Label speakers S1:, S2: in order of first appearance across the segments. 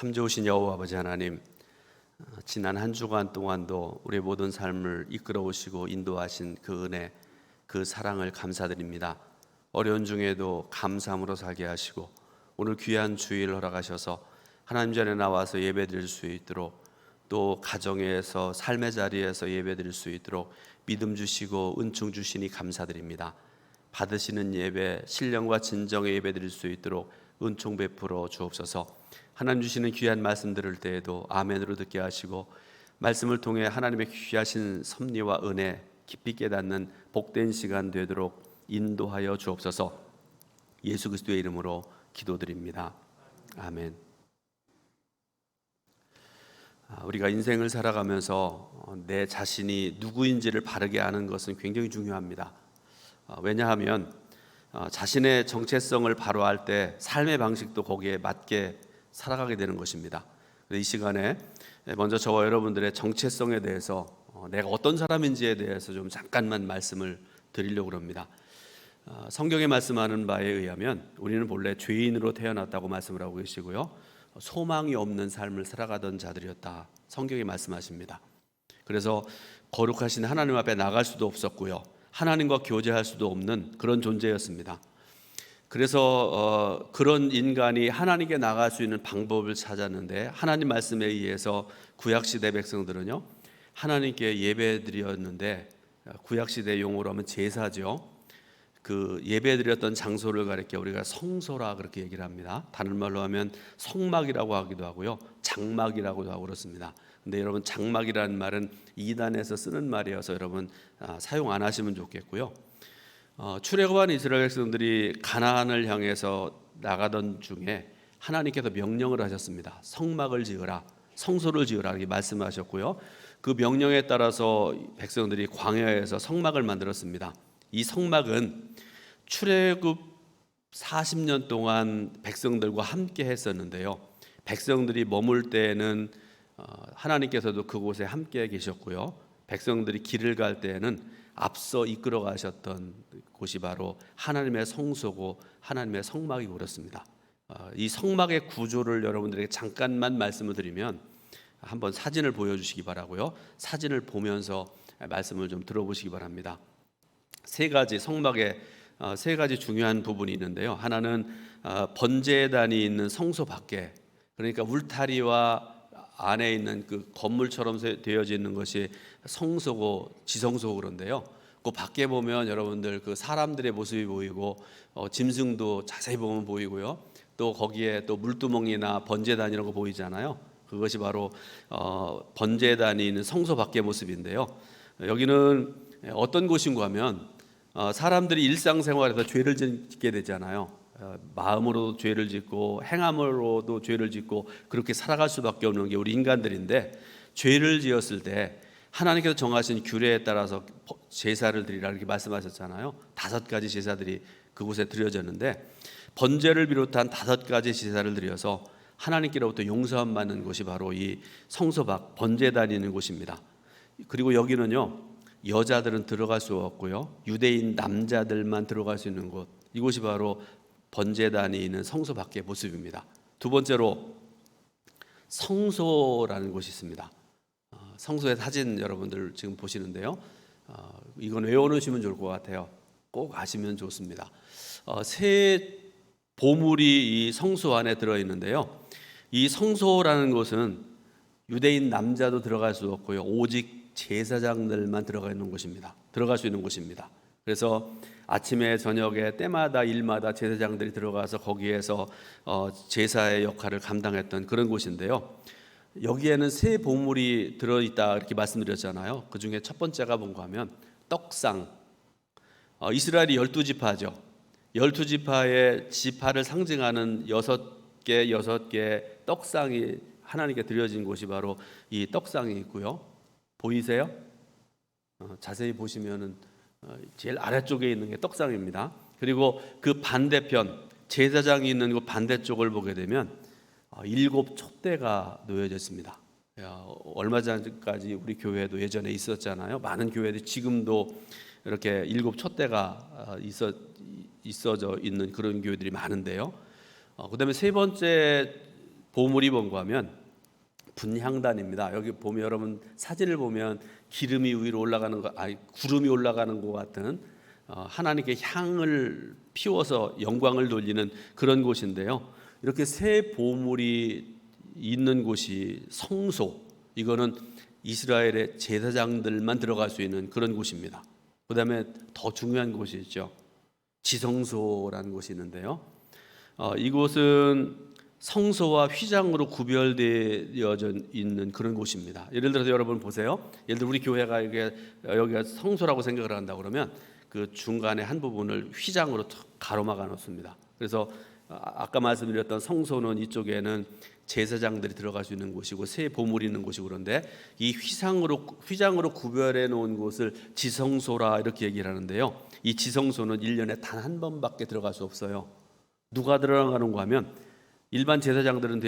S1: 참 좋으신 여호와 아버지 하나님, 지난 한 주간 동안도 우리의 모든 삶을 이끌어 오시고 인도하신 그 은혜, 그 사랑을 감사드립니다. 어려운 중에도 감사함으로 살게 하시고 오늘 귀한 주일 허락하셔서 하나님 전에 나와서 예배드릴 수 있도록, 또 가정에서 삶의 자리에서 예배드릴 수 있도록 믿음 주시고 은총 주시니 감사드립니다. 받으시는 예배, 신령과 진정의 예배 드릴 수 있도록 은총 베풀어 주옵소서. 하나님 주시는 귀한 말씀 들을 때에도 아멘으로 듣게 하시고, 말씀을 통해 하나님의 귀하신 섭리와 은혜 깊이 깨닫는 복된 시간 되도록 인도하여 주옵소서. 예수 그리스도의 이름으로 기도드립니다. 아멘. 우리가 인생을 살아가면서 내 자신이 누구인지를 바르게 아는 것은 굉장히 중요합니다. 왜냐하면 자신의 정체성을 바로 알 때 삶의 방식도 거기에 맞게 살아가게 되는 것입니다. 이 시간에 먼저 저와 여러분들의 정체성에 대해서, 내가 어떤 사람인지에 대해서 좀 잠깐만 말씀을 드리려고 합니다. 성경에 말씀하는 바에 의하면 우리는 본래 죄인으로 태어났다고 말씀을 하고 계시고요, 소망이 없는 삶을 살아가던 자들이었다, 성경이 말씀하십니다. 그래서 거룩하신 하나님 앞에 나갈 수도 없었고요, 하나님과 교제할 수도 없는 그런 존재였습니다. 그래서 그런 인간이 하나님께 나갈 수 있는 방법을 찾았는데, 하나님 말씀에 의해서 구약시대 백성들은요, 하나님께 예배드렸는데, 구약시대 용어로 하면 제사죠. 그 예배드렸던 장소를 가리켜 우리가 성소라 그렇게 얘기를 합니다. 다른 말로 하면 성막이라고 하기도 하고요, 장막이라고도 하고 그렇습니다. 근데 여러분, 장막이라는 말은 이단에서 쓰는 말이어서 여러분 사용 안 하시면 좋겠고요. 출애굽한 이스라엘 백성들이 가나안을 향해서 나가던 중에 하나님께서 명령을 하셨습니다. 성막을 지으라, 성소를 지으라 이렇게 말씀하셨고요, 그 명령에 따라서 백성들이 광야에서 성막을 만들었습니다. 이 성막은 출애굽 40년 동안 백성들과 함께 했었는데요, 백성들이 머물 때에는 하나님께서도 그곳에 함께 계셨고요, 백성들이 길을 갈 때에는 앞서 이끌어 가셨던 곳이 바로 하나님의 성소고 하나님의 성막이 그렇습니다. 이 성막의 구조를 여러분들에게 잠깐만 말씀을 드리면, 한번 사진을 보여주시기 바라고요, 사진을 보면서 말씀을 좀 들어보시기 바랍니다. 성막에 세 가지 중요한 부분이 있는데요, 하나는 번제단이 있는 성소 밖에, 그러니까 울타리와 안에 있는 그 건물처럼 되어져 있는 것이 성소고 지성소고 그런데요, 그 밖에 보면 여러분들 그 사람들의 모습이 보이고 짐승도 자세히 보면 보이고요, 또 거기에 또 물두멍이나 번제단 이런 거 보이잖아요. 그것이 바로 번제단이 있는 성소 밖의 모습인데요, 여기는 어떤 곳인가 하면 사람들이 일상생활에서 죄를 짓게 되잖아요. 마음으로도 죄를 짓고 행함으로도 죄를 짓고 그렇게 살아갈 수밖에 없는 게 우리 인간들인데, 죄를 지었을 때 하나님께서 정하신 규례에 따라서 제사를 드리라 이렇게 말씀하셨잖아요. 5가지 제사들이 그곳에 드려졌는데, 번제를 비롯한 5가지 제사를 드려서 하나님께로부터 용서함 받는 곳이 바로 이 성소 밖 번제단이 있는 곳입니다. 그리고 여기는요, 여자들은 들어갈 수 없고요, 유대인 남자들만 들어갈 수 있는 곳, 이곳이 바로 번제단이 있는 성소 밖의 모습입니다. 두 번째로 성소라는 곳이 있습니다. 성소의 사진 여러분들 지금 보시는데요, 이건 외워놓으시면 좋을 것 같아요. 꼭 아시면 좋습니다. 새 보물이 이 성소 안에 들어있는데요, 이 성소라는 곳은 유대인 남자도 들어갈 수 없고요, 오직 제사장들만 들어갈 수 있는 곳입니다. 그래서 아침에 저녁에 때마다 일마다 제사장들이 들어가서 거기에서 제사의 역할을 감당했던 그런 곳인데요, 여기에는 세 보물이 들어있다 이렇게 말씀드렸잖아요. 그 중에 첫 번째가 뭔가 하면 떡상. 이스라엘이 12지파죠. 12지파의 지파를 상징하는 6개 떡상이 하나님께 드려진 곳이 바로 이 떡상이 있고요. 보이세요? 자세히 보시면은 제일 아래쪽에 있는 게 떡상입니다. 그리고 그 반대편, 제사장이 있는 그 반대쪽을 보게 되면 7 촛대가 놓여져 있습니다. 얼마 전까지 우리 교회도 예전에 있었잖아요. 많은 교회들이 지금도 이렇게 7 촛대가 있어져 있는 그런 교회들이 많은데요, 그 다음에 세 번째 보물이 뭔가 하면 분향단입니다. 여기 보면 여러분 사진을 보면 기름이 위로 올라가는 거, 구름이 올라가는 것 같은 하나님께 향을 피워서 영광을 돌리는 그런 곳인데요. 이렇게 새 보물이 있는 곳이 성소, 이거는 이스라엘의 제사장들만 들어갈 수 있는 그런 곳입니다. 그 다음에 더 중요한 곳이 있죠. 지성소라는 곳이 있는데요. 이곳은 성소와 휘장으로 구별되어져 있는 그런 곳입니다. 예를 들어서 여러분 보세요. 예를 들어 우리 교회가 여기가 성소라고 생각을 한다 그러면 그 중간에 한 부분을 휘장으로 가로막아 놓습니다. 그래서 아까 말씀드렸던 성소는 이쪽에는 제사장들이 들어갈 수 있는 곳이고 새 보물이 있는 곳이고, 그런데 이 휘장으로 구별해 놓은 곳을 지성소라 이렇게 얘기를 하는데요. 이 지성소는 1년에 단 한 번밖에 들어갈 수 없어요. 누가 들어가는가 하면 일반 제사장들은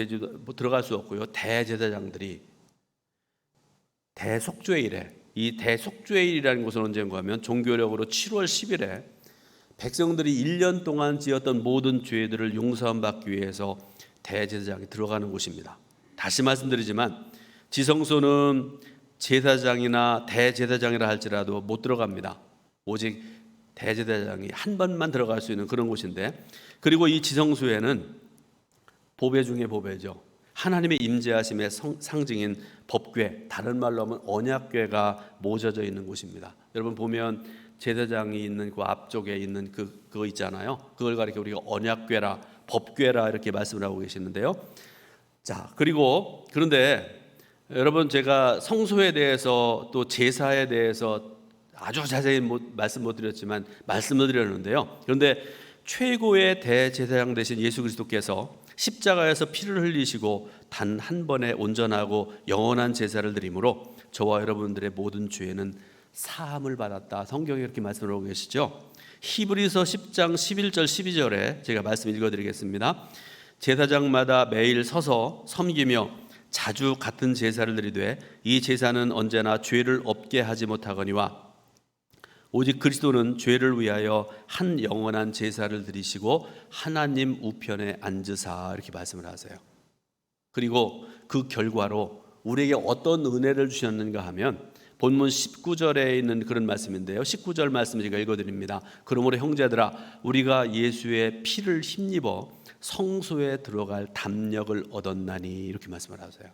S1: 들어갈 수 없고요. 대제사장들이 대속죄일에, 이 대속죄일이라는 곳은 언제인가 하면 종교력으로 7월 10일에 백성들이 1년 동안 지었던 모든 죄들을 용서함 받기 위해서 대제사장이 들어가는 곳입니다. 다시 말씀드리지만 지성소는 제사장이나 대제사장이라 할지라도 못 들어갑니다. 오직 대제사장이 한 번만 들어갈 수 있는 그런 곳인데, 그리고 이 지성소에는 보배 중에 보배죠. 하나님의 임재하심의 상징인 법궤, 다른 말로 하면 언약궤가 모셔져 있는 곳입니다. 여러분 보면 제사장이 있는 그 앞쪽에 있는 그거 있잖아요. 그걸 가리켜 우리가 언약궤라, 법궤라 이렇게 말씀을 하고 계시는데요. 자, 그런데 여러분, 제가 성소에 대해서 또 제사에 대해서 아주 자세히 말씀 못 드렸지만 말씀을 드렸는데요. 그런데 최고의 대제사장 되신 예수 그리스도께서 십자가에서 피를 흘리시고 단 한 번에 온전하고 영원한 제사를 드림으로 저와 여러분들의 모든 죄는 사함을 받았다. 성경에 그렇게 말씀을 하고 계시죠. 히브리서 10장 11절 12절에 제가 말씀 읽어드리겠습니다. 제사장마다 매일 서서 섬기며 자주 같은 제사를 드리되 이 제사는 언제나 죄를 없게 하지 못하거니와 오직 그리스도는 죄를 위하여 한 영원한 제사를 드리시고 하나님 우편에 앉으사, 이렇게 말씀을 하세요. 그리고 그 결과로 우리에게 어떤 은혜를 주셨는가 하면 본문 19절에 있는 그런 말씀인데요. 19절 말씀 제가 읽어드립니다. 그러므로 형제들아, 우리가 예수의 피를 힘입어 성소에 들어갈 담력을 얻었나니, 이렇게 말씀을 하세요.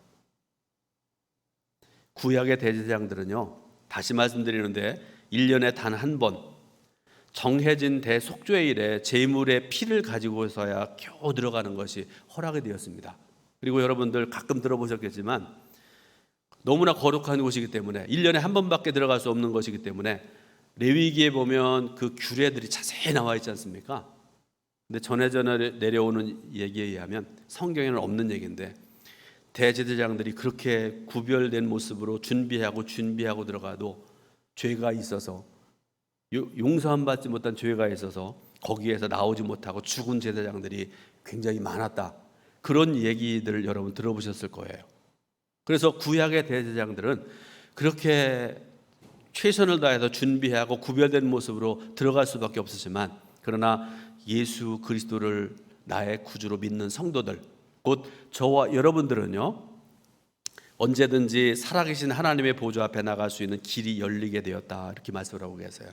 S1: 구약의 대제사장들은요, 다시 말씀드리는데 1년에 단 한 번 정해진 대속죄일에 제물의 피를 가지고서야 겨우 들어가는 것이 허락이 되었습니다. 그리고 여러분들 가끔 들어보셨겠지만 너무나 거룩한 곳이기 때문에 1년에 한 번밖에 들어갈 수 없는 것이기 때문에 레위기에 보면 그 규례들이 자세히 나와 있지 않습니까? 근데 전해전해 내려오는 얘기에 의하면 성경에는 없는 얘기인데 대제사장들이 그렇게 구별된 모습으로 준비하고 들어가도 죄가 있어서, 용서함 받지 못한 죄가 있어서 거기에서 나오지 못하고 죽은 제사장들이 굉장히 많았다. 그런 얘기들을 여러분 들어보셨을 거예요. 그래서 구약의 대제사장들은 그렇게 최선을 다해서 준비하고 구별된 모습으로 들어갈 수밖에 없었지만, 그러나 예수 그리스도를 나의 구주로 믿는 성도들, 곧 저와 여러분들은요, 언제든지 살아계신 하나님의 보좌 앞에 나갈 수 있는 길이 열리게 되었다. 이렇게 말씀을 하고 계세요.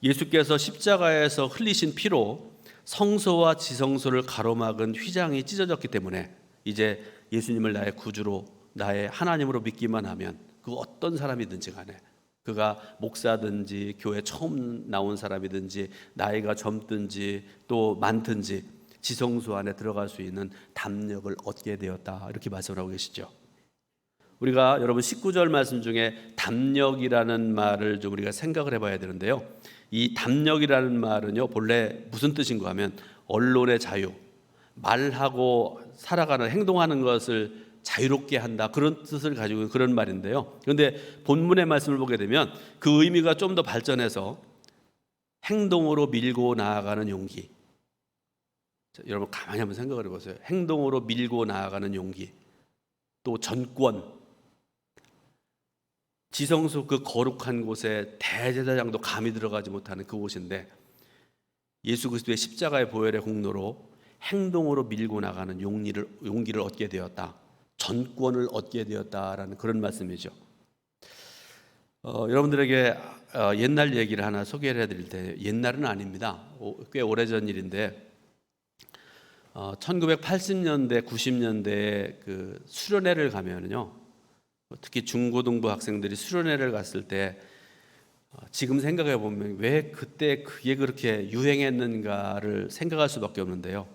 S1: 예수께서 십자가에서 흘리신 피로 성소와 지성소를 가로막은 휘장이 찢어졌기 때문에 이제 예수님을 나의 구주로, 나의 하나님으로 믿기만 하면 그 어떤 사람이든지 간에, 그가 목사든지 교회 처음 나온 사람이든지 나이가 젊든지 또 많든지 지성소 안에 들어갈 수 있는 담력을 얻게 되었다. 이렇게 말씀을 하고 계시죠. 우리가 여러분 19절 말씀 중에 담력이라는 말을 좀 우리가 생각을 해봐야 되는데요. 이 담력이라는 말은요, 본래 무슨 뜻인가 하면 언론의 자유, 말하고 살아가는, 행동하는 것을 자유롭게 한다, 그런 뜻을 가지고 있는 그런 말인데요. 그런데 본문의 말씀을 보게 되면 그 의미가 좀 더 발전해서 행동으로 밀고 나아가는 용기. 자, 여러분 가만히 한번 생각을 해보세요. 행동으로 밀고 나아가는 용기, 또 전권, 지성소 그 거룩한 곳에 대제사장도 감히 들어가지 못하는 그곳인데 예수 그리스도의 십자가의 보혈의 공로로 행동으로 밀고 나가는 용기를 얻게 되었다. 전권을 얻게 되었다라는 그런 말씀이죠. 여러분들에게 옛날 얘기를 하나 소개를 해드릴 때, 옛날은 아닙니다. 꽤 오래전 일인데 1980년대, 90년대에 그 수련회를 가면요, 특히 중고등부 학생들이 수련회를 갔을 때 지금 생각해 보면 왜 그때 그게 그렇게 유행했는가를 생각할 수밖에 없는데요.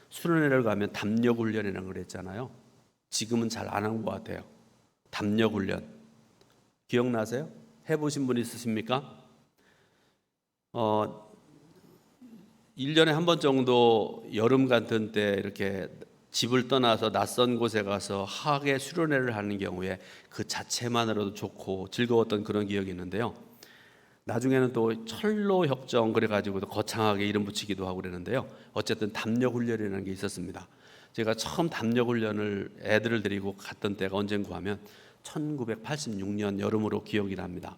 S1: 수련회를 가면 담력 훈련이라는 걸 했잖아요. 지금은 잘 안 한 것 같아요. 담력 훈련 기억나세요? 해보신 분 있으십니까? 1년에 한 번 정도 여름 같은 때 이렇게 집을 떠나서 낯선 곳에 가서 학예 수련회를 하는 경우에 그 자체만으로도 좋고 즐거웠던 그런 기억이 있는데요. 나중에는 또 철로 협정 그래가지고 거창하게 이름 붙이기도 하고 그랬는데요. 어쨌든 담력 훈련이라는 게 있었습니다. 제가 처음 담력 훈련을 애들을 데리고 갔던 때가 언젠가 하면 1986년 여름으로 기억이 납니다.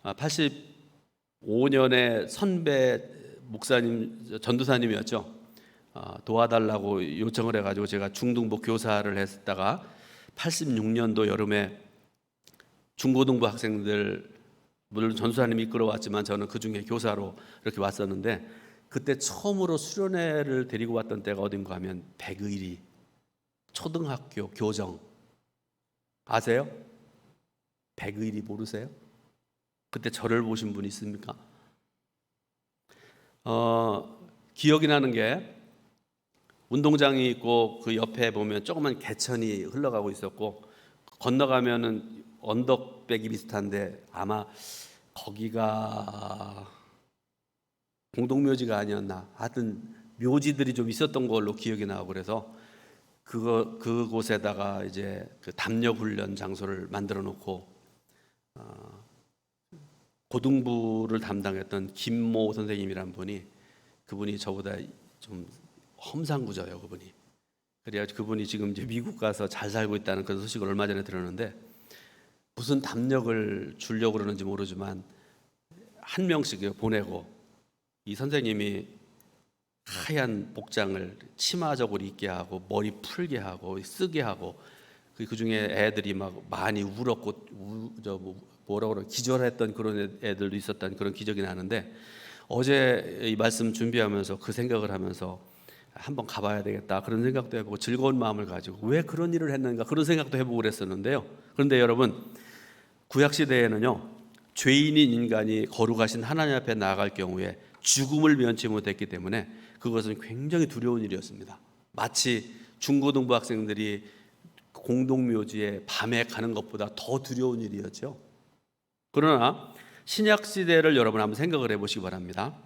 S1: 85년에 선배 목사님, 전도사님이었죠. 도와달라고 요청을 해가지고 제가 중등부 교사를 했다가 86년도 여름에 중고등부 학생들, 물론 전도사님이 이끌어왔지만 저는 그 중에 교사로 이렇게 왔었는데, 그때 처음으로 수련회를 데리고 왔던 때가 어딘가 하면 백의리 초등학교 교정 아세요? 백의리 모르세요? 그때 저를 보신 분 있습니까? 기억이 나는 게 운동장이 있고 그 옆에 보면 조그만 개천이 흘러가고 있었고, 건너가면은 언덕배기 비슷한데 아마 거기가 공동묘지가 아니었나, 하여튼 묘지들이 좀 있었던 걸로 기억이 나고, 그래서 그곳에다가 이제 그 담력 훈련 장소를 만들어 놓고 고등부를 담당했던 김모 선생님이란 분이, 그분이 저보다 좀 험상궂어요, 그분이. 그래가지고 그분이 지금 이제 미국 가서 잘 살고 있다는 그런 소식을 얼마 전에 들었는데, 무슨 담력을 주려고 그러는지 모르지만 한 명씩 보내고, 이 선생님이 하얀 복장을 치마적으로 입게 하고 머리 풀게 하고 쓰게 하고, 그 중에 애들이 막 많이 울었고 뭐라고 그러 기절했던 그런 애들도 있었다는 그런 기적이 나는데, 어제 이 말씀 준비하면서 그 생각을 하면서 한번 가봐야 되겠다 그런 생각도 해보고, 즐거운 마음을 가지고 왜 그런 일을 했는가 그런 생각도 해보고 그랬었는데요. 그런데 여러분, 구약시대에는요, 죄인인 인간이 거룩하신 하나님 앞에 나아갈 경우에 죽음을 면치 못했기 때문에 그것은 굉장히 두려운 일이었습니다. 마치 중고등부 학생들이 공동묘지에 밤에 가는 것보다 더 두려운 일이었죠. 그러나 신약시대를 여러분 한번 생각을 해보시기 바랍니다.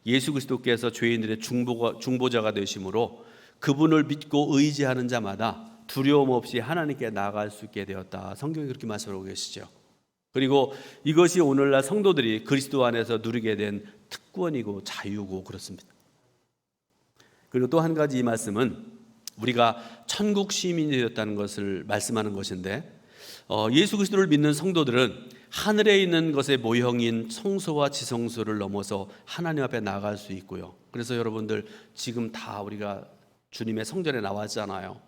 S1: 예수 그리스도께서 죄인들의 중보자가 되심으로 그분을 믿고 의지하는 자마다 두려움 없이 하나님께 나아갈 수 있게 되었다. 성경이 그렇게 말씀하고 계시죠. 그리고 이것이 오늘날 성도들이 그리스도 안에서 누리게 된 특권이고 자유고 그렇습니다. 그리고 또 한 가지, 이 말씀은 우리가 천국 시민이 되었다는 것을 말씀하는 것인데, 예수 그리스도를 믿는 성도들은 하늘에 있는 것의 모형인 성소와 지성소를 넘어서 하나님 앞에 나아갈 수 있고요. 그래서 여러분들 지금 다 우리가 주님의 성전에 나왔잖아요.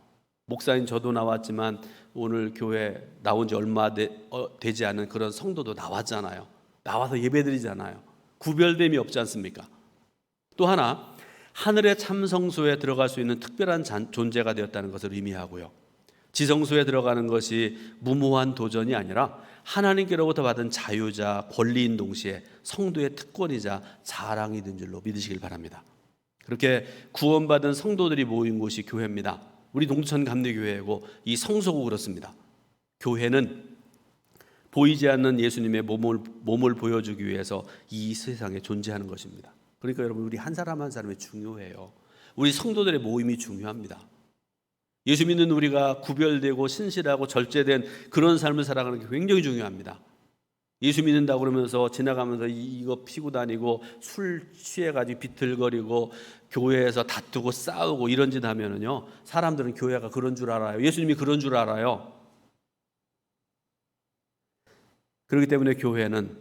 S1: 목사인 저도 나왔지만 오늘 교회 나온 지 얼마 되지 않은 그런 성도도 나왔잖아요. 나와서 예배드리잖아요. 구별됨이 없지 않습니까? 또 하나, 하늘의 참성소에 들어갈 수 있는 특별한 존재가 되었다는 것을 의미하고요. 지성소에 들어가는 것이 무모한 도전이 아니라 하나님께로부터 받은 자유자, 권리인 동시에 성도의 특권이자 자랑이 된 줄로 믿으시길 바랍니다. 그렇게 구원받은 성도들이 모인 곳이 교회입니다. 우리 동천 감리교회고 이 성소고 그렇습니다. 교회는 보이지 않는 예수님의 몸을 보여주기 위해서 이 세상에 존재하는 것입니다. 그러니까 여러분, 우리 한 사람 한 사람이 중요해요. 우리 성도들의 모임이 중요합니다. 예수 믿는 우리가 구별되고 신실하고 절제된 그런 삶을 살아가는 게 굉장히 중요합니다. 예수 믿는다고 그러면서 지나가면서 이거 피고 다니고 술 취해가지고 비틀거리고 교회에서 다투고 싸우고 이런 짓 하면은요, 사람들은 교회가 그런 줄 알아요. 예수님이 그런 줄 알아요. 그렇기 때문에 교회는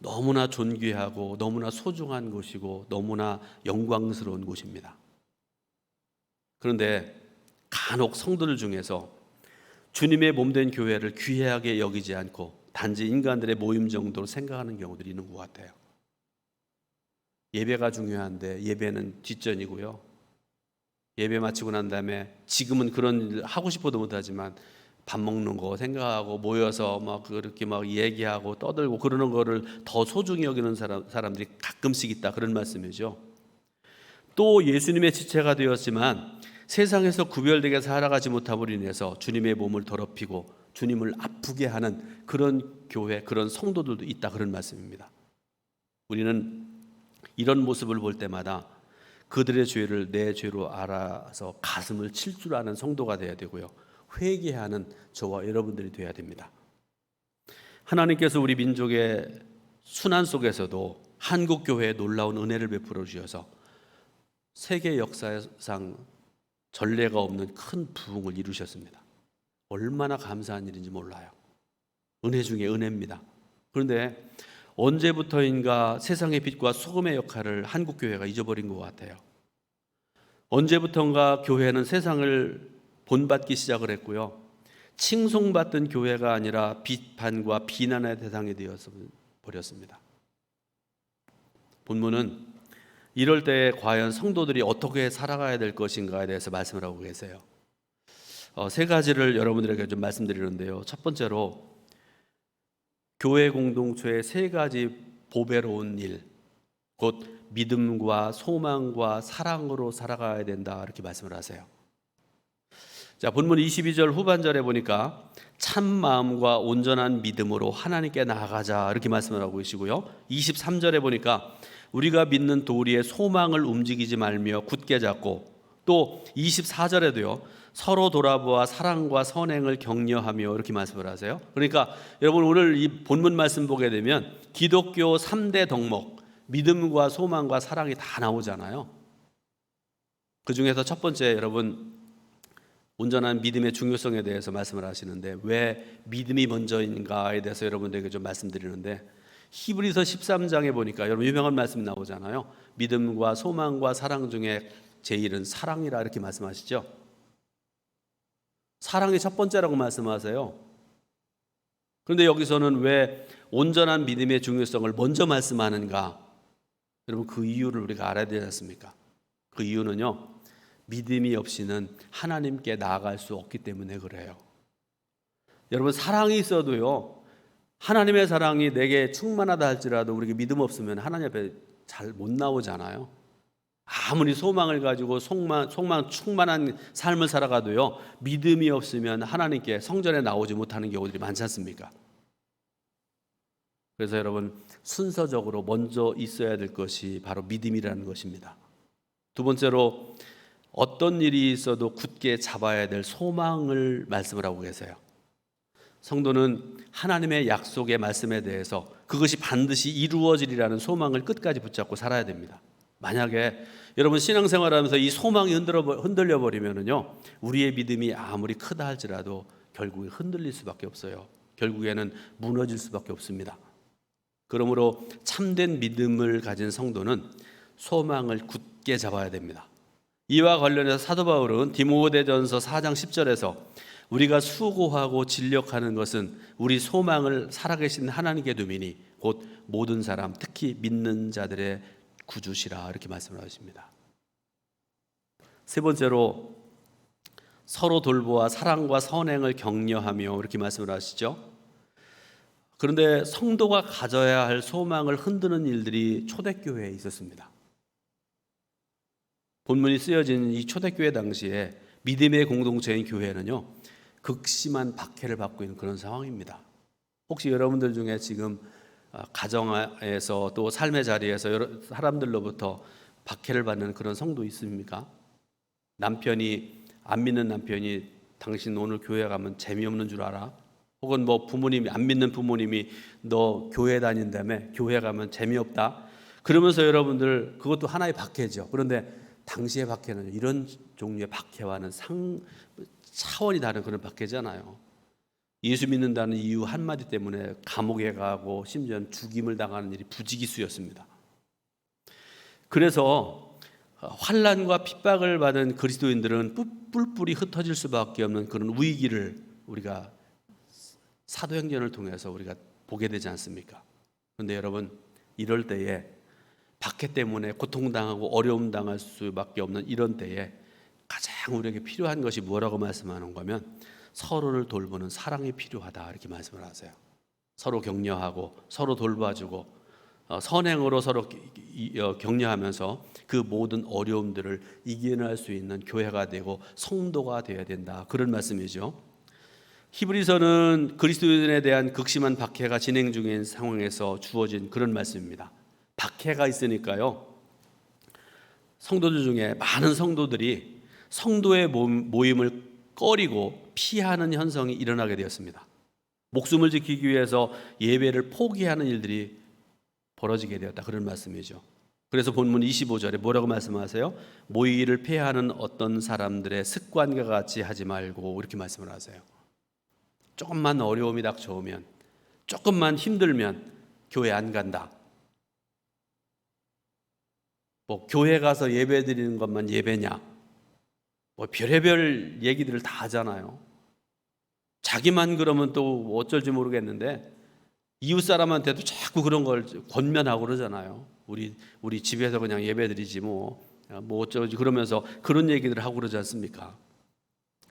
S1: 너무나 존귀하고 너무나 소중한 곳이고 너무나 영광스러운 곳입니다. 그런데 간혹 성도들 중에서 주님의 몸된 교회를 귀하게 여기지 않고 단지 인간들의 모임 정도로 생각하는 경우들이 있는 것 같아요. 예배가 중요한데 예배는 뒷전이고요. 예배 마치고 난 다음에 지금은 그런 일 하고 싶어도 못하지만 밥 먹는 거 생각하고 모여서 막 그렇게 막 얘기하고 떠들고 그러는 거를 더 소중히 여기는 사람들이 가끔씩 있다, 그런 말씀이죠. 또 예수님의 지체가 되었지만 세상에서 구별되게 살아가지 못함으로 인해서 주님의 몸을 더럽히고 주님을 아프게 하는 그런 교회, 그런 성도들도 있다, 그런 말씀입니다. 우리는 이런 모습을 볼 때마다 그들의 죄를 내 죄로 알아서 가슴을 칠 줄 아는 성도가 되어야 되고요, 회개하는 저와 여러분들이 되어야 됩니다. 하나님께서 우리 민족의 순환 속에서도 한국 교회에 놀라운 은혜를 베풀어 주셔서 세계 역사상 전례가 없는 큰 부흥을 이루셨습니다. 얼마나 감사한 일인지 몰라요. 은혜 중에 은혜입니다. 그런데 언제부터인가 세상의 빛과 소금의 역할을 한국 교회가 잊어버린 것 같아요. 언제부턴가 교회는 세상을 본받기 시작을 했고요, 칭송받던 교회가 아니라 비판과 비난의 대상이 되어서 버렸습니다. 본문은 이럴 때 과연 성도들이 어떻게 살아가야 될 것인가에 대해서 말씀을 하고 계세요. 세 가지를 여러분들에게 좀 말씀드리는데요. 첫 번째로 교회 공동체의 세 가지 보배로운 일, 곧 믿음과 소망과 사랑으로 살아가야 된다, 이렇게 말씀을 하세요. 자, 본문 22절 후반절에 보니까 참 마음과 온전한 믿음으로 하나님께 나아가자, 이렇게 말씀을 하고 계시고요, 23절에 보니까 우리가 믿는 도리에 소망을 움직이지 말며 굳게 잡고, 또 24절에도요 서로 돌아보아 사랑과 선행을 격려하며, 이렇게 말씀을 하세요. 그러니까 여러분, 오늘 이 본문 말씀 보게 되면 기독교 3대 덕목, 믿음과 소망과 사랑이 다 나오잖아요. 그 중에서 첫 번째, 여러분, 온전한 믿음의 중요성에 대해서 말씀을 하시는데, 왜 믿음이 먼저인가에 대해서 여러분들에게 좀 말씀드리는데, 히브리서 13장에 보니까 여러분 유명한 말씀 나오잖아요. 믿음과 소망과 사랑 중에 제일은 사랑이라, 이렇게 말씀하시죠. 사랑이 첫 번째라고 말씀하세요. 그런데 여기서는 왜 온전한 믿음의 중요성을 먼저 말씀하는가? 여러분, 그 이유를 우리가 알아야 되지 않습니까? 그 이유는요, 믿음이 없이는 하나님께 나아갈 수 없기 때문에 그래요. 여러분, 사랑이 있어도요, 하나님의 사랑이 내게 충만하다 할지라도 우리가 믿음 없으면 하나님 앞에 잘 못 나오잖아요. 아무리 소망을 가지고 소망 충만한 삶을 살아가도요, 믿음이 없으면 하나님께 성전에 나오지 못하는 경우들이 많지 않습니까? 그래서 여러분, 순서적으로 먼저 있어야 될 것이 바로 믿음이라는 것입니다. 두 번째로, 어떤 일이 있어도 굳게 잡아야 될 소망을 말씀을 하고 계세요. 성도는 하나님의 약속의 말씀에 대해서 그것이 반드시 이루어지리라는 소망을 끝까지 붙잡고 살아야 됩니다. 만약에 여러분 신앙생활하면서 이 소망이 흔들려 버리면은요, 우리의 믿음이 아무리 크다 할지라도 결국에 흔들릴 수밖에 없어요. 결국에는 무너질 수밖에 없습니다. 그러므로 참된 믿음을 가진 성도는 소망을 굳게 잡아야 됩니다. 이와 관련해서 사도 바울은 디모데전서 4장 10절에서 우리가 수고하고 진력하는 것은 우리 소망을 살아계신 하나님께 두미니 곧 모든 사람, 특히 믿는 자들의 구주시라, 이렇게 말씀을 하십니다. 세 번째로, 서로 돌보아 사랑과 선행을 격려하며, 이렇게 말씀을 하시죠. 그런데 성도가 가져야 할 소망을 흔드는 일들이 초대교회에 있었습니다. 본문이 쓰여진 이 초대교회 당시에 믿음의 공동체인 교회는요, 극심한 박해를 받고 있는 그런 상황입니다. 혹시 여러분들 중에 지금 가정에서 또 삶의 자리에서 여러 사람들로부터 박해를 받는 그런 성도 있습니까? 남편이, 안 믿는 남편이 당신 오늘 교회 가면 재미없는 줄 알아? 혹은 뭐 부모님이, 안 믿는 부모님이 너 교회 다닌다며, 교회 가면 재미없다? 그러면서 여러분들, 그것도 하나의 박해죠. 그런데 당시의 박해는 이런 종류의 박해와는 차원이 다른 그런 박해잖아요. 예수 믿는다는 이유 한마디 때문에 감옥에 가고 심지어는 죽임을 당하는 일이 부지기수였습니다. 그래서 환난과 핍박을 받은 그리스도인들은 뿔뿔이 흩어질 수밖에 없는 그런 위기를 우리가 사도행전을 통해서 우리가 보게 되지 않습니까? 그런데 여러분, 이럴 때에 박해 때문에 고통당하고 어려움 당할 수밖에 없는 이런 때에 가장 우리에게 필요한 것이 뭐라고 말씀하는 거면 서로를 돌보는 사랑이 필요하다 이렇게 말씀을 하세요. 서로 격려하고 서로 돌봐주고 선행으로 서로 격려하면서 그 모든 어려움들을 이겨낼 수 있는 교회가 되고 성도가 되어야 된다, 그런 말씀이죠. 히브리서는 그리스도인에 대한 극심한 박해가 진행 중인 상황에서 주어진 그런 말씀입니다. 박해가 있으니까요, 성도들 중에 많은 성도들이 성도의 모임을 꺼리고 피하는 현상이 일어나게 되었습니다. 목숨을 지키기 위해서 예배를 포기하는 일들이 벌어지게 되었다, 그런 말씀이죠. 그래서 본문 25절에 뭐라고 말씀하세요? 모이기를 폐하는 어떤 사람들의 습관과 같이 하지 말고, 이렇게 말씀을 하세요. 조금만 어려움이 닥쳐오면, 조금만 힘들면 교회 안 간다. 뭐 교회 가서 예배 드리는 것만 예배냐, 뭐 별의별 얘기들을 다 하잖아요. 자기만 그러면 또 어쩔지 모르겠는데 이웃 사람한테도 자꾸 그런 걸 권면하고 그러잖아요. 우리 집에서 그냥 예배 드리지 뭐 어쩌지 그러면서 그런 얘기들을 하고 그러지 않습니까?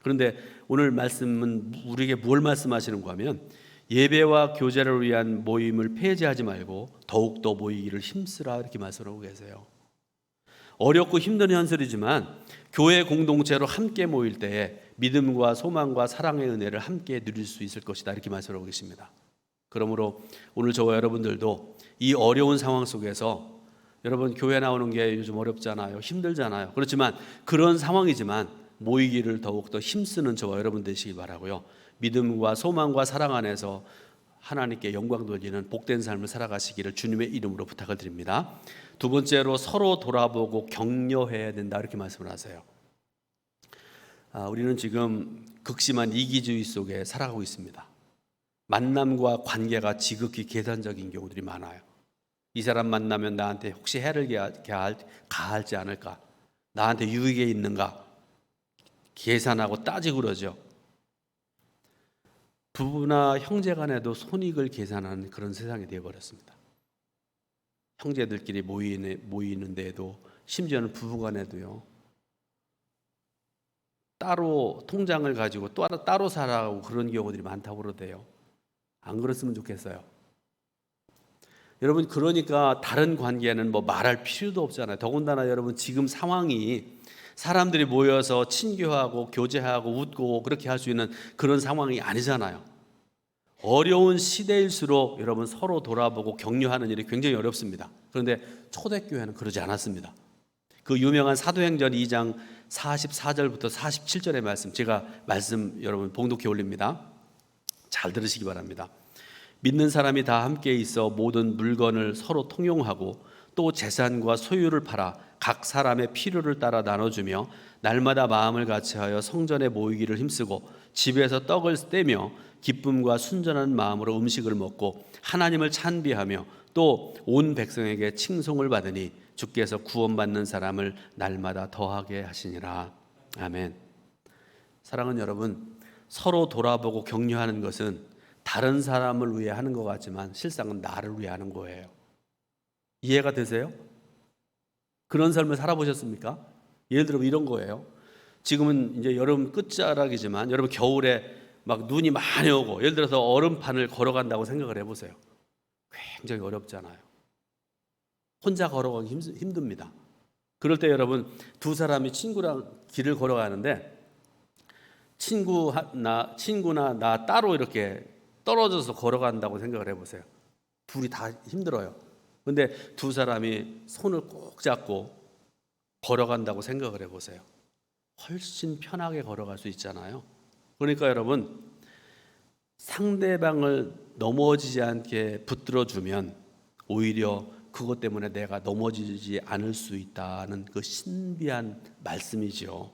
S1: 그런데 오늘 말씀은 우리에게 뭘 말씀하시는가 하면 예배와 교제를 위한 모임을 폐지하지 말고 더욱더 모이기를 힘쓰라, 이렇게 말씀하고 계세요. 어렵고 힘든 현실이지만 교회 공동체로 함께 모일 때에 믿음과 소망과 사랑의 은혜를 함께 누릴 수 있을 것이다, 이렇게 말씀하고 계십니다. 그러므로 오늘 저와 여러분들도 이 어려운 상황 속에서, 여러분 교회 나오는 게 요즘 어렵잖아요. 힘들잖아요. 그렇지만 그런 상황이지만 모이기를 더욱더 힘쓰는 저와 여러분 되시기 바라고요. 믿음과 소망과 사랑 안에서 하나님께 영광 돌리는 복된 삶을 살아가시기를 주님의 이름으로 부탁을 드립니다. 두 번째로 서로 돌아보고 격려해야 된다, 이렇게 말씀을 하세요. 우리는 지금 극심한 이기주의 속에 살아가고 있습니다. 만남과 관계가 지극히 계산적인 경우들이 많아요. 이 사람 만나면 나한테 혹시 해를 가할지 않을까, 나한테 유익이 있는가 계산하고 따지고 그러죠. 부부나 형제 간에도 손익을 계산하는 그런 세상이 되어버렸습니다. 형제들끼리 모이는 데에도, 심지어는 부부 간에도요, 따로 통장을 가지고 따로 살아가고 그런 경우들이 많다고 그러대요. 안 그랬으면 좋겠어요. 여러분, 그러니까 다른 관계는 뭐 말할 필요도 없잖아요. 더군다나 여러분 지금 상황이 사람들이 모여서 친교하고 교제하고 웃고 그렇게 할 수 있는 그런 상황이 아니잖아요. 어려운 시대일수록 여러분 서로 돌아보고 격려하는 일이 굉장히 어렵습니다. 그런데 초대교회는 그러지 않았습니다. 그 유명한 사도행전 2장 44절부터 47절의 말씀, 제가 말씀 여러분 봉독해 올립니다. 잘 들으시기 바랍니다. 믿는 사람이 다 함께 있어 모든 물건을 서로 통용하고 또 재산과 소유를 팔아 각 사람의 필요를 따라 나눠주며 날마다 마음을 같이하여 성전에 모이기를 힘쓰고 집에서 떡을 떼며 기쁨과 순전한 마음으로 음식을 먹고 하나님을 찬비하며 또 온 백성에게 칭송을 받으니 주께서 구원받는 사람을 날마다 더하게 하시니라. 아멘. 사랑하는 여러분, 서로 돌아보고 격려하는 것은 다른 사람을 위해 하는 것 같지만 실상은 나를 위해 하는 거예요. 이해가 되세요? 그런 삶을 살아보셨습니까? 예를 들어 이런 거예요. 지금은 이제 여름 끝자락이지만 여러분 겨울에 막 눈이 많이 오고 예를 들어서 얼음판을 걸어간다고 생각을 해보세요. 굉장히 어렵잖아요. 혼자 걸어가기 힘듭니다. 그럴 때 여러분 두 사람이 친구랑 길을 걸어가는데 친구나 나 따로 이렇게 떨어져서 걸어간다고 생각을 해보세요. 둘이 다 힘들어요. 근데 두 사람이 손을 꼭 잡고 걸어간다고 생각을 해보세요. 훨씬 편하게 걸어갈 수 있잖아요. 그러니까 여러분 상대방을 넘어지지 않게 붙들어주면 오히려 그것 때문에 내가 넘어지지 않을 수 있다는 그 신비한 말씀이죠.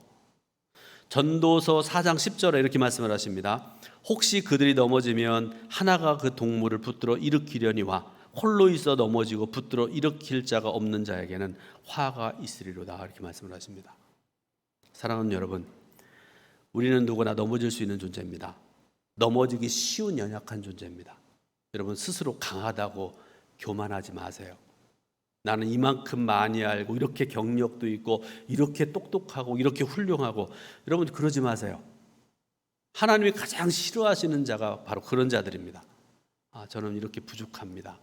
S1: 전도서 4장 10절에 이렇게 말씀을 하십니다. 혹시 그들이 넘어지면 하나가 그 동물을 붙들어 일으키려니와 홀로 있어 넘어지고 붙들어 일으킬 자가 없는 자에게는 화가 있으리로다, 이렇게 말씀을 하십니다. 사랑하는 여러분, 우리는 누구나 넘어질 수 있는 존재입니다. 넘어지기 쉬운 연약한 존재입니다. 여러분, 스스로 강하다고 교만하지 마세요. 나는 이만큼 많이 알고 이렇게 경력도 있고 이렇게 똑똑하고 이렇게 훌륭하고, 여러분 그러지 마세요. 하나님이 가장 싫어하시는 자가 바로 그런 자들입니다. 저는 이렇게 부족합니다.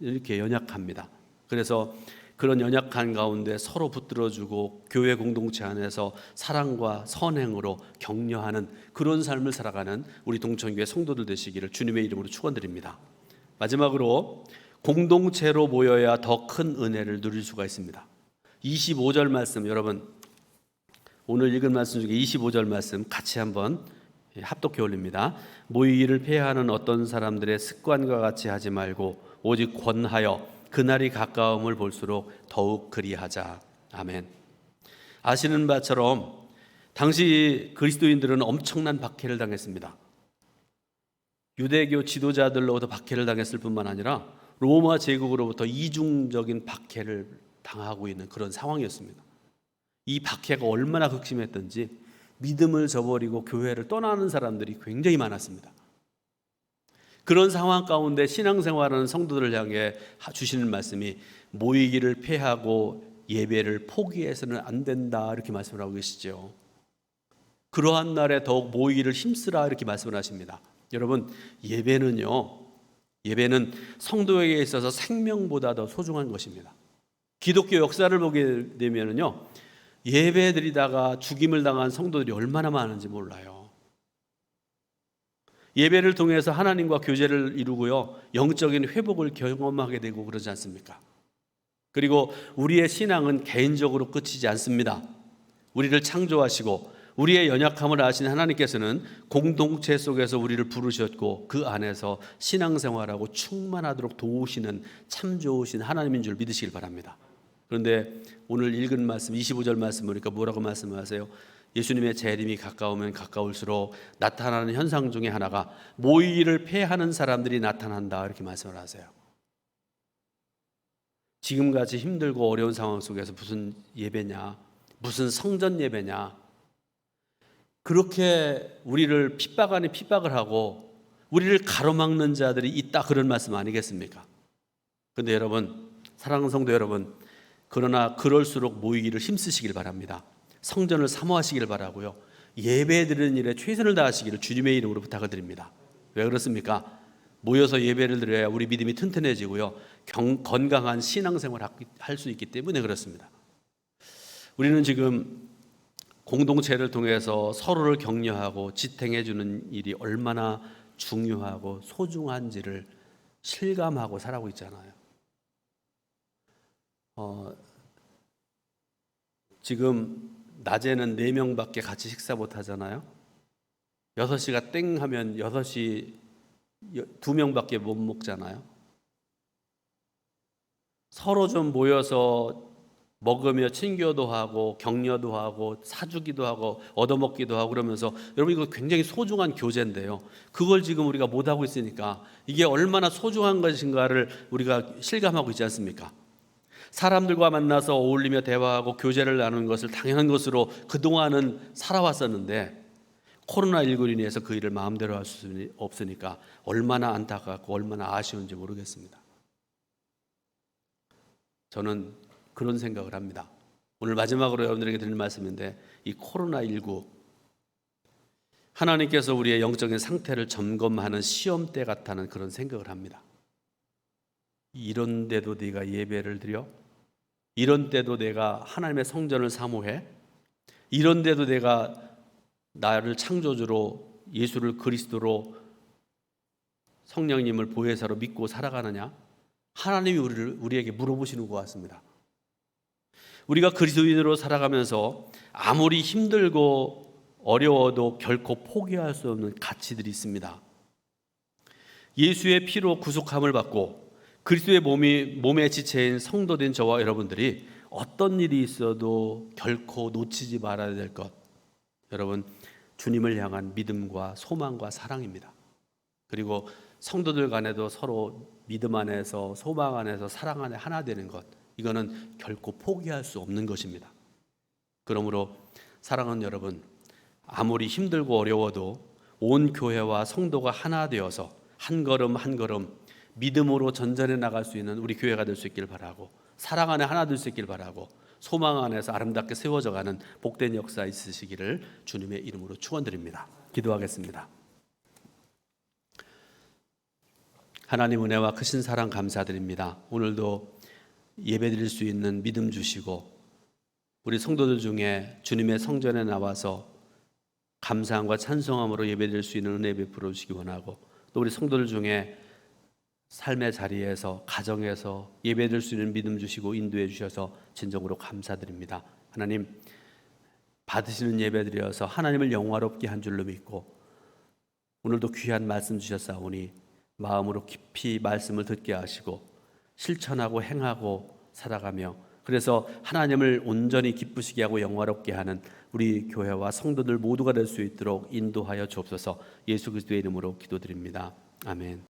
S1: 이렇게 연약합니다. 그래서 그런 연약한 가운데 서로 붙들어주고 교회 공동체 안에서 사랑과 선행으로 격려하는 그런 삶을 살아가는 우리 동천교회 성도들 되시기를 주님의 이름으로 축원드립니다. 마지막으로 공동체로 모여야 더 큰 은혜를 누릴 수가 있습니다. 25절 말씀, 여러분 오늘 읽은 말씀 중에 25절 말씀 같이 한번 합독해 올립니다. 모이기를 폐하는 어떤 사람들의 습관과 같이 하지 말고 오직 권하여 그날이 가까움을 볼수록 더욱 그리하자. 아멘. 아시는 바처럼 당시 그리스도인들은 엄청난 박해를 당했습니다. 유대교 지도자들로부터 박해를 당했을 뿐만 아니라 로마 제국으로부터 이중적인 박해를 당하고 있는 그런 상황이었습니다. 이 박해가 얼마나 극심했던지 믿음을 저버리고 교회를 떠나는 사람들이 굉장히 많았습니다. 그런 상황 가운데 신앙생활하는 성도들을 향해 주시는 말씀이 모이기를 폐하고 예배를 포기해서는 안 된다, 이렇게 말씀을 하고 계시죠. 그러한 날에 더욱 모이기를 힘쓰라, 이렇게 말씀을 하십니다. 여러분, 예배는 성도에게 있어서 생명보다 더 소중한 것입니다. 기독교 역사를 보게 되면요, 예배 드리다가 죽임을 당한 성도들이 얼마나 많은지 몰라요. 예배를 통해서 하나님과 교제를 이루고요, 영적인 회복을 경험하게 되고 그러지 않습니까? 그리고 우리의 신앙은 개인적으로 끝이지 않습니다. 우리를 창조하시고 우리의 연약함을 아신 하나님께서는 공동체 속에서 우리를 부르셨고 그 안에서 신앙생활하고 충만하도록 도우시는 참 좋으신 하나님인 줄 믿으시길 바랍니다. 그런데 오늘 읽은 말씀 25절 말씀 보니까 뭐라고 말씀하세요? 예수님의 재림이 가까우면 가까울수록 나타나는 현상 중에 하나가 모이기를 폐하는 사람들이 나타난다, 이렇게 말씀을 하세요. 지금같이 힘들고 어려운 상황 속에서 무슨 예배냐, 무슨 성전 예배냐, 그렇게 우리를 핍박 아닌 핍박을 하고 우리를 가로막는 자들이 있다, 그런 말씀 아니겠습니까? 그런데 여러분, 사랑하는 성도 여러분, 그러나 그럴수록 모이기를 힘쓰시길 바랍니다. 성전을 사모하시길 바라고요, 예배 드리는 일에 최선을 다하시기를 주님의 이름으로 부탁을 드립니다. 왜 그렇습니까? 모여서 예배를 드려야 우리 믿음이 튼튼해지고요, 건강한 신앙생활을 할 수 있기 때문에 그렇습니다. 우리는 지금 공동체를 통해서 서로를 격려하고 지탱해 주는 일이 얼마나 중요하고 소중한지를 실감하고 살아가고 있잖아요. 지금 낮에는 4명밖에 같이 식사 못 하잖아요. 6시가 땡 하면 6시 2명밖에 못 먹잖아요. 서로 좀 모여서 먹으며 친교도 하고 격려도 하고 사주기도 하고 얻어먹기도 하고 그러면서, 여러분 이거 굉장히 소중한 교제인데요, 그걸 지금 우리가 못하고 있으니까 이게 얼마나 소중한 것인가를 우리가 실감하고 있지 않습니까? 사람들과 만나서 어울리며 대화하고 교제를 나누는 것을 당연한 것으로 그동안은 살아왔었는데 코로나19로 인해서 그 일을 마음대로 할 수 없으니까 얼마나 안타깝고 얼마나 아쉬운지 모르겠습니다. 저는 그런 생각을 합니다. 오늘 마지막으로 여러분들에게 드릴 말씀인데, 이 코로나19 하나님께서 우리의 영적인 상태를 점검하는 시험대 같다는 그런 생각을 합니다. 이런데도 네가 예배를 드려? 이런데도 내가 하나님의 성전을 사모해? 이런데도 내가 나를 창조주로 예수를 그리스도로 성령님을 보혜사로 믿고 살아가느냐? 하나님이 우리에게 물어보시는 것 같습니다. 우리가 그리스도인으로 살아가면서 아무리 힘들고 어려워도 결코 포기할 수 없는 가치들이 있습니다. 예수의 피로 구속함을 받고 그리스도의 몸의 지체인 성도된 저와 여러분들이 어떤 일이 있어도 결코 놓치지 말아야 될 것, 여러분, 주님을 향한 믿음과 소망과 사랑입니다. 그리고 성도들 간에도 서로 믿음 안에서 소망 안에서 사랑 안에 하나 되는 것, 이거는 결코 포기할 수 없는 것입니다. 그러므로 사랑하는 여러분, 아무리 힘들고 어려워도 온 교회와 성도가 하나 되어서 한 걸음 한 걸음 믿음으로 전전해 나갈 수 있는 우리 교회가 될 수 있길 바라고, 사랑 안에 하나 될 수 있길 바라고, 소망 안에서 아름답게 세워져가는 복된 역사 있으시기를 주님의 이름으로 축원드립니다. 기도하겠습니다. 하나님 은혜와 크신 사랑 감사드립니다. 오늘도 예배드릴 수 있는 믿음 주시고 우리 성도들 중에 주님의 성전에 나와서 감사함과 찬송함으로 예배드릴 수 있는 은혜 베풀어 주시기 원하고, 또 우리 성도들 중에 삶의 자리에서 가정에서 예배드릴 수 있는 믿음 주시고 인도해 주셔서 진정으로 감사드립니다. 하나님, 받으시는 예배드려서 하나님을 영화롭게 한 줄로 믿고 오늘도 귀한 말씀 주셨사오니 마음으로 깊이 말씀을 듣게 하시고 실천하고 행하고 살아가며, 그래서 하나님을 온전히 기쁘시게 하고 영화롭게 하는 우리 교회와 성도들 모두가 될 수 있도록 인도하여 주옵소서. 예수 그리스도의 이름으로 기도드립니다. 아멘.